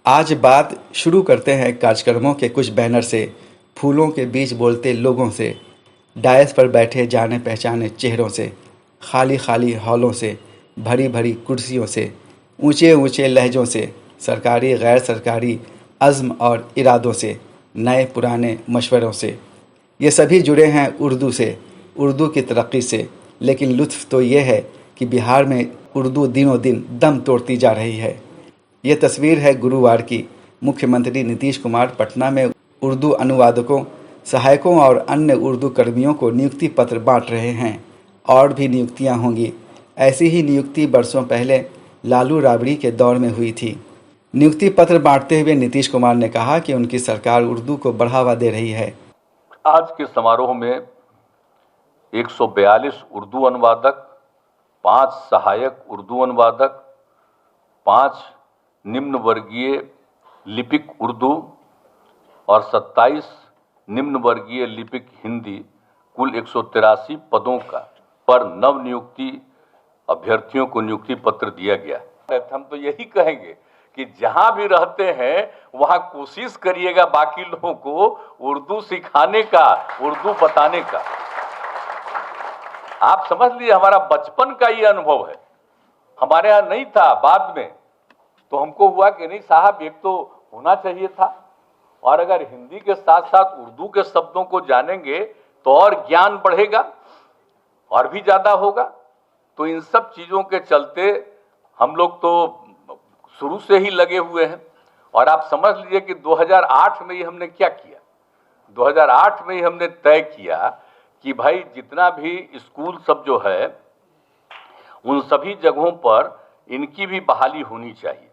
आज बात शुरू करते हैं कार्यक्रमों के कुछ बैनर से, फूलों के बीच बोलते लोगों से, डायस पर बैठे जाने पहचाने चेहरों से, खाली खाली हॉलों से, भरी भरी कुर्सियों से, ऊंचे ऊंचे लहजों से, सरकारी गैर सरकारी अज़्म और इरादों से, नए पुराने मशवरों से। ये सभी जुड़े हैं उर्दू से, उर्दू की तरक्की से। लेकिन लुत्फ़ तो ये है कि बिहार में उर्दू दिनों दिन दम तोड़ती जा रही है। ये तस्वीर है गुरुवार की। मुख्यमंत्री नीतीश कुमार पटना में उर्दू अनुवादकों, सहायकों और अन्य उर्दू कर्मियों को नियुक्ति पत्र बांट रहे हैं। और भी नियुक्तियां होंगी। ऐसी ही नियुक्ति बरसों पहले लालू राबड़ी के दौर में हुई थी। नियुक्ति पत्र बांटते हुए नीतीश कुमार ने कहा कि उनकी सरकार उर्दू को बढ़ावा दे रही है। आज के समारोह में 142 उर्दू अनुवादक, 5 सहायक उर्दू अनुवादक, 5 निम्न वर्गीय लिपिक उर्दू और 27 निम्न वर्गीय लिपिक हिंदी, कुल 183 पदों पर नव नियुक्ति अभ्यर्थियों को नियुक्ति पत्र दिया गया। हम तो यही कहेंगे कि जहां भी रहते हैं वहां कोशिश करिएगा बाकी लोगों को उर्दू सिखाने का, उर्दू बताने का। आप समझ लीजिए, हमारा बचपन का ये अनुभव है। हमारे यहाँ नहीं था, बाद में तो हमको हुआ कि नहीं साहब, एक तो होना चाहिए था। और अगर हिंदी के साथ साथ उर्दू के शब्दों को जानेंगे तो और ज्ञान बढ़ेगा और भी ज्यादा होगा। तो इन सब चीजों के चलते हम लोग तो शुरू से ही लगे हुए हैं। और आप समझ लीजिए कि 2008 में ही हमने क्या किया। 2008 में ही हमने तय किया कि भाई जितना भी स्कूल सब जो है उन सभी जगहों पर इनकी भी बहाली होनी चाहिए,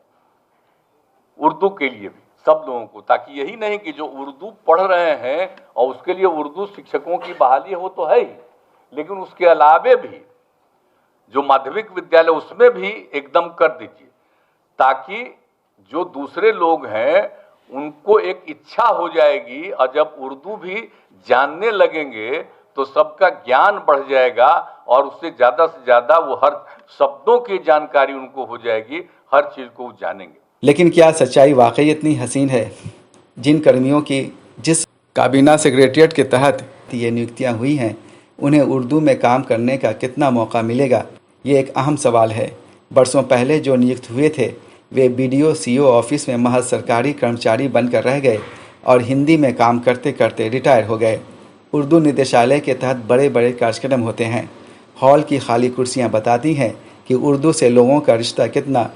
उर्दू के लिए भी सब लोगों को। ताकि यही नहीं कि जो उर्दू पढ़ रहे हैं और उसके लिए उर्दू शिक्षकों की बहाली हो तो है ही, लेकिन उसके अलावे भी जो माध्यमिक विद्यालय उसमें भी एकदम कर दीजिए, ताकि जो दूसरे लोग हैं उनको एक इच्छा हो जाएगी। और जब उर्दू भी जानने लगेंगे तो सबका ज्ञान बढ़ जाएगा और उससे से ज्यादा वो हर शब्दों की जानकारी उनको हो जाएगी, हर चीज को वो जानेंगे। लेकिन क्या सच्चाई वाकई इतनी हसीन है? जिन कर्मियों की जिस काबीना सेक्रेटरीट के तहत ये नियुक्तियां हुई हैं, उन्हें उर्दू में काम करने का कितना मौका मिलेगा, ये एक अहम सवाल है। बरसों पहले जो नियुक्त हुए थे वे BDO CO ऑफिस में महज सरकारी कर्मचारी बनकर रह गए और हिंदी में काम करते करते रिटायर हो गए। उर्दू निदेशालय के तहत बड़े बड़े कार्यक्रम होते हैं। हॉल की खाली कुर्सियां बताती हैं कि उर्दू से लोगों का रिश्ता कितना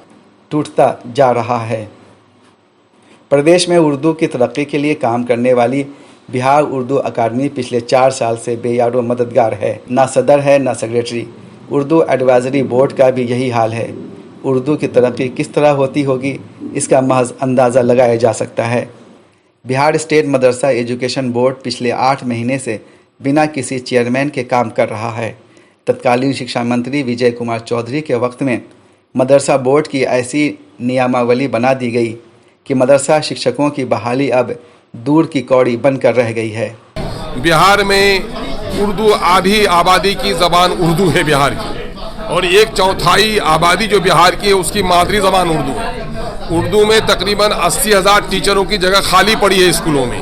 टूटता जा रहा है। प्रदेश में उर्दू की तरक्की के लिए काम करने वाली बिहार उर्दू अकादमी पिछले 4 साल से बेयारो मददगार है। ना सदर है ना सेक्रेटरी। उर्दू एडवाइजरी बोर्ड का भी यही हाल है। उर्दू की तरक्की किस तरह होती होगी, इसका महज अंदाज़ा लगाया जा सकता है। बिहार स्टेट मदरसा एजुकेशन बोर्ड पिछले 8 महीने से बिना किसी चेयरमैन के काम कर रहा है। तत्कालीन शिक्षा मंत्री विजय कुमार चौधरी के वक्त में मदरसा बोर्ड की ऐसी नियमावली बना दी गई कि मदरसा शिक्षकों की बहाली अब दूर की कौड़ी बनकर रह गई है। बिहार में उर्दू आधी आबादी की ज़बान उर्दू है बिहार की, और 1/4 आबादी जो बिहार की है उसकी मादरी ज़बान उर्दू है। उर्दू में तकरीबन 80,000 टीचरों की जगह खाली पड़ी है स्कूलों में।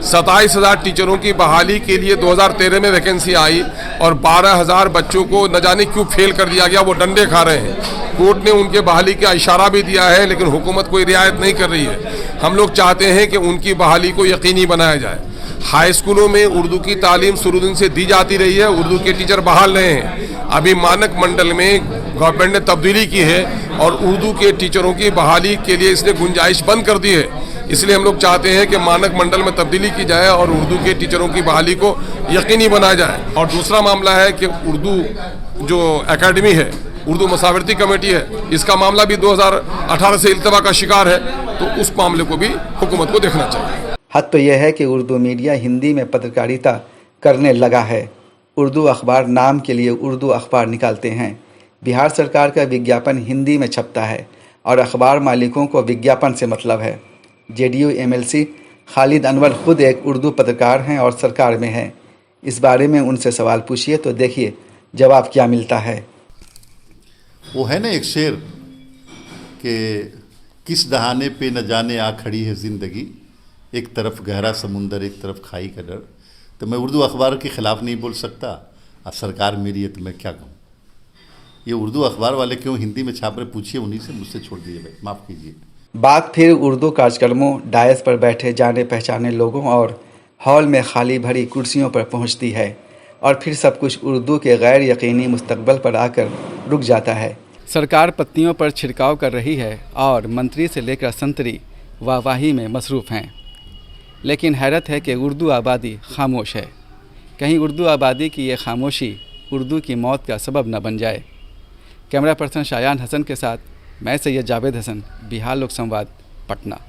27,000 टीचरों की बहाली के लिए 2013 में वैकेंसी आई और 12,000 बच्चों को न जाने क्यों फेल कर दिया गया, वो डंडे खा रहे हैं। कोर्ट ने उनके बहाली का इशारा भी दिया है, लेकिन हुकूमत कोई रियायत नहीं कर रही है। हम लोग चाहते हैं कि उनकी बहाली को यकीनी बनाया जाए। हाई स्कूलों में उर्दू की तालीम शुरू दिन से दी जाती रही है, उर्दू के टीचर बहाल रहे हैं। अभी मानक मंडल में गवर्नमेंट ने तब्दीली की है और उर्दू के टीचरों की बहाली के लिए इसने गुंजाइश बंद कर दी है। इसलिए हम लोग चाहते हैं कि मानक मंडल में तब्दीली की जाए और उर्दू के टीचरों की बहाली को यकीनी बनाया जाए। और दूसरा मामला है कि उर्दू जो एकेडमी है, उर्दू मसावरती कमेटी है, इसका मामला भी 2018 से इल्तवा का शिकार है, तो उस मामले को भी हुकूमत को देखना चाहिए। हद तो यह है कि उर्दू मीडिया हिंदी में पत्रकारिता करने लगा है। उर्दू अखबार नाम के लिए उर्दू अखबार निकालते हैं। बिहार सरकार का विज्ञापन हिंदी में छपता है और अखबार मालिकों को विज्ञापन से मतलब है। JDU MLC खालिद अनवर खुद एक उर्दू पत्रकार हैं और सरकार में हैं। इस बारे में उनसे सवाल पूछिए तो देखिए जवाब क्या मिलता है। वो है ना एक शेर कि किस दहाने पे न जाने आ खड़ी है ज़िंदगी, एक तरफ गहरा समुंदर एक तरफ खाई का डर। तो मैं उर्दू अखबार के ख़िलाफ़ नहीं बोल सकता, और सरकार मेरी है तो मैं क्या कहूँ। ये उर्दू अखबार वाले क्यों हिंदी में छाप रहे, पूछिए उन्हीं से, मुझसे छोड़ दीजिए भाई, माफ़ कीजिए। बात फिर उर्दू कार्यक्रमों, डायस पर बैठे जाने पहचाने लोगों और हॉल में खाली भरी कुर्सियों पर पहुंचती है, और फिर सब कुछ उर्दू के गैर यकीनी मुस्तकबिल पर आकर रुक जाता है। सरकार पत्तियों पर छिड़काव कर रही है और मंत्री से लेकर संतरी वाहवाही में मसरूफ़ हैं। लेकिन हैरत है कि उर्दू आबादी खामोश है। कहीं उर्दू आबादी की ये खामोशी उर्दू की मौत का सबब न बन जाए। कैमरा पर्सन शायान हसन के साथ मैं सैयद जावेद हसन, बिहार लोक संवाद, पटना।